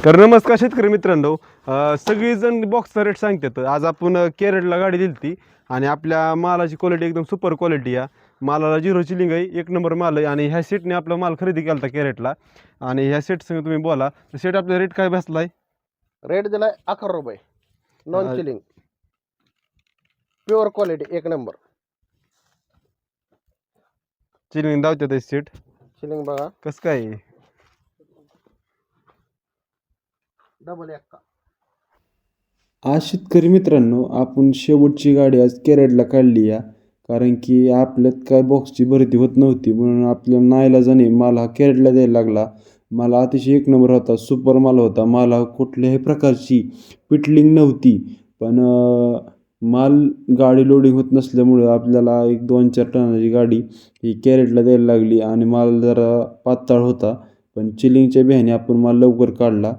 तर नमस्कार शेतकरी मित्रांनो, सगळीजण बॉक्सचा रेट सांगतात. आज आपण केरळला गाडी दिली ती आणि आपल्या मालाची क्वालिटी एकदम सुपर क्वालिटी आहे. मालाला झिरो चिलिंग आहे, एक नंबर माल आहे. आणि ह्या सेटने आपला माल खरेदी केला होता केरळला. आणि ह्या सेट संग तुम्ही बोला तर सेट आपला रेट काय बसलाय? रेट दिलाय 11 रुपये. नॉन चिलिंग, प्युअर क्वालिटी, एक नंबर. चिलिंग दावतात सेट चिलिंग बघा, कसं काय आहे? डबल एक्का. आज शेतकरी मित्रांनो, आपण शेवटची गाडी आज केरळला काढली या, कारण की आपल्यात काय बॉक्सची भरती होत नव्हती, म्हणून आपल्याला नाईलाजाने माल हा केरळला द्यायला लागला. माल अतिशय एक नंबर होता, सुपर माल होता. माल हा कुठल्याही प्रकारची पिटलिंग नव्हती, पण माल गाडी लोडिंग होत नसल्यामुळं आपल्याला एक 2-4 टनाची गाडी ही केरळला द्यायला लागली. आणि माल जरा पातळ होता, पण चिलिंगच्या भ्याने आपण माल लवकर काढला.